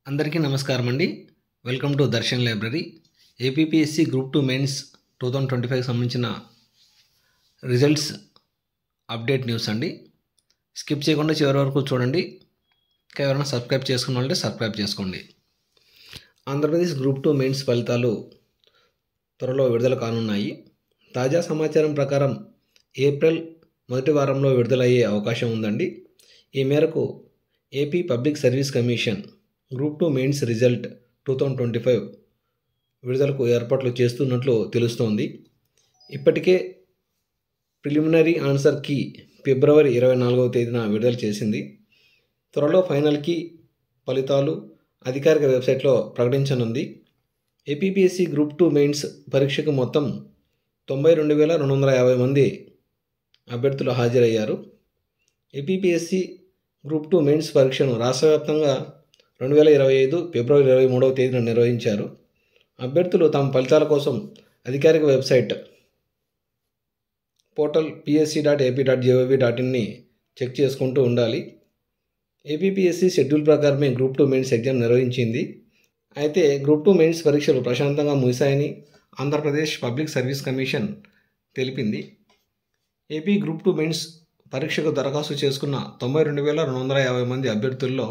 అందరికీ నమస్కారం అండి. Welcome to Darshan library. APPSC group 2 mains 2025 సంబంధించిన రిజల్ట్స్ అప్డేట్ న్యూస్ అండి. స్కిప్ చేయకుండా చివరి వరకు చూడండి. ఇంకా ఎవరైనా సబ్స్క్రైబ్ చేసుకున్న వాళ్ళంటే సబ్స్క్రైబ్ చేసుకోండి. ఆంధ్రప్రదేశ్ గ్రూప్ 2 మెయిన్స్ ఫలితాలు త్వరలో విడుదల కానున్నాయి. తాజా సమాచారం ప్రకారం ఏప్రిల్ మొదటి వారంలో విడుదలయ్యే అవకాశం ఉందండి. ఈ మేరకు AP public service commission group 2 mains result 2025 విడుదలకు ఏర్పాట్లు చేస్తున్నట్లు తెలుస్తోంది. ఇప్పటికే ప్రిలిమినరీ ఆన్సర్ కీ ఫిబ్రవరి 24వ తేదీన విడుదల చేసింది. త్వరలో ఫైనల్ కీ ఫలితాలు అధికారిక వెబ్సైట్లో ప్రకటించనుంది. ఏపీపీఎస్సీ గ్రూప్ 2 మెయిన్స్ పరీక్షకు మొత్తం 92,250 మంది అభ్యర్థులు హాజరయ్యారు. ఏపీపీఎస్సీ గ్రూప్ 2 మెయిన్స్ పరీక్షను రాష్ట్ర వ్యాప్తంగా 2025 ఫిబ్రవరి 23వ తేదీన నిర్వహించారు. అభ్యర్థులు తమ ఫలితాల కోసం అధికారిక వెబ్సైట్ పోర్టల్ psc.ap.gov.in చెక్ చేసుకుంటూ ఉండాలి. ఏపీపీఎస్సీ షెడ్యూల్ ప్రకారమే గ్రూప్ 2 మెయిన్స్ ఎగ్జామ్ నిర్వహించింది. అయితే గ్రూప్ 2 మెయిన్స్ పరీక్షలు ప్రశాంతంగా ముగిశాయని ఆంధ్రప్రదేశ్ పబ్లిక్ సర్వీస్ కమిషన్ తెలిపింది. ఏపీ గ్రూప్ 2 మెయిన్స్ పరీక్షకు దరఖాస్తు చేసుకున్న 92,250 మంది అభ్యర్థుల్లో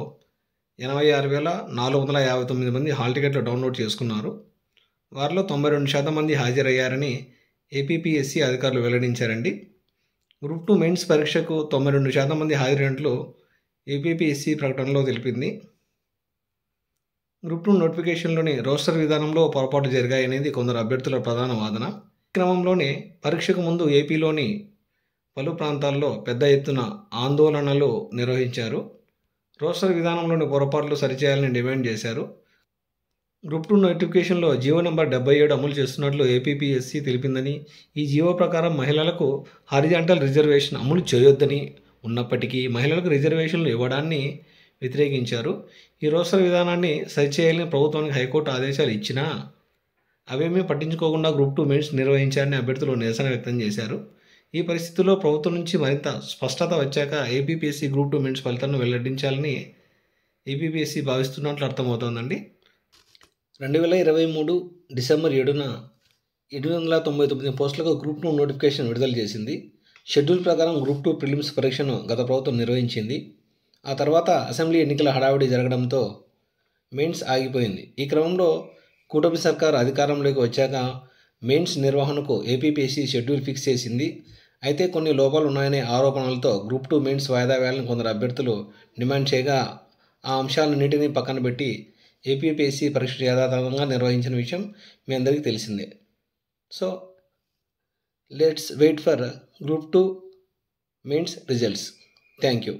86,459 మంది హాల్ టికెట్లు డౌన్లోడ్ చేసుకున్నారు. వారిలో 92% మంది హాజరయ్యారని ఏపీపీఎస్సీ అధికారులు వెల్లడించారండి. గ్రూప్ 2 మెయిన్స్ పరీక్షకు 92% మంది హాజరైనట్లు ఏపీపీఎస్సీ ప్రకటనలో తెలిపింది. గ్రూప్ 2 నోటిఫికేషన్లోని రోస్టర్ విధానంలో పొరపాటు జరిగాయనేది కొందరు అభ్యర్థుల ప్రధాన వాదన. ఈ క్రమంలోనే పరీక్షకు ముందు ఏపీలోని పలు ప్రాంతాల్లో పెద్ద ఎత్తున ఆందోళనలు నిర్వహించారు. రోస్టర్ విధానంలోని పొరపాట్లు సరిచేయాలని డిమాండ్ చేశారు. గ్రూప్ 2 నోటిఫికేషన్లో జీవో నెంబర్ 77 అమలు చేస్తున్నట్లు ఏపీపీఎస్సీ తెలిపిందని, ఈ జీవో ప్రకారం మహిళలకు హారిజాంటల్ రిజర్వేషన్ అమలు చేయొద్దని ఉన్నప్పటికీ మహిళలకు రిజర్వేషన్లు ఇవ్వడాన్ని వ్యతిరేకించారు. ఈ రోస్టర్ విధానాన్ని సరిచేయాలని ప్రభుత్వానికి హైకోర్టు ఆదేశాలు ఇచ్చినా అవేమీ పట్టించుకోకుండా గ్రూప్ 2 మెయిన్స్ నిర్వహించారని అభ్యర్థులు నిరసన వ్యక్తం చేశారు. ఈ పరిస్థితుల్లో ప్రభుత్వం నుంచి మరింత స్పష్టత వచ్చాక ఏపీపీఎస్సీ గ్రూప్ 2 మెయిన్స్ ఫలితాలను వెల్లడించాలని ఏపీపీఎస్సీ భావిస్తున్నట్లు అర్థమవుతోందండి. 2023 డిసెంబర్ 7న 799 పోస్టులకు గ్రూప్ 2 నోటిఫికేషన్ విడుదల చేసింది. షెడ్యూల్ ప్రకారం గ్రూప్ 2 ప్రిలిమ్స్ పరీక్షను గత ప్రభుత్వం నిర్వహించింది. ఆ తర్వాత అసెంబ్లీ ఎన్నికల హడావిడి జరగడంతో మెయిన్స్ ఆగిపోయింది. ఈ క్రమంలో కూటమి సర్కార్ అధికారంలోకి వచ్చాక మెయిన్స్ నిర్వహణకు ఏపీపీఎస్సీ షెడ్యూల్ ఫిక్స్ చేసింది. అయితే కొన్ని లోపాలు ఉన్నాయనే ఆరోపణలతో గ్రూప్ 2 మెయిన్స్ వాయిదా వేయాలని కొందరు అభ్యర్థులు డిమాండ్ చేయగా ఆ అంశాలన్నింటినీ పక్కన పెట్టి ఏపీపీఎస్సీ పరీక్ష యథాతథంగా నిర్వహించిన విషయం మీ అందరికీ తెలిసిందే. So let's wait for group 2 mains results. Thank you.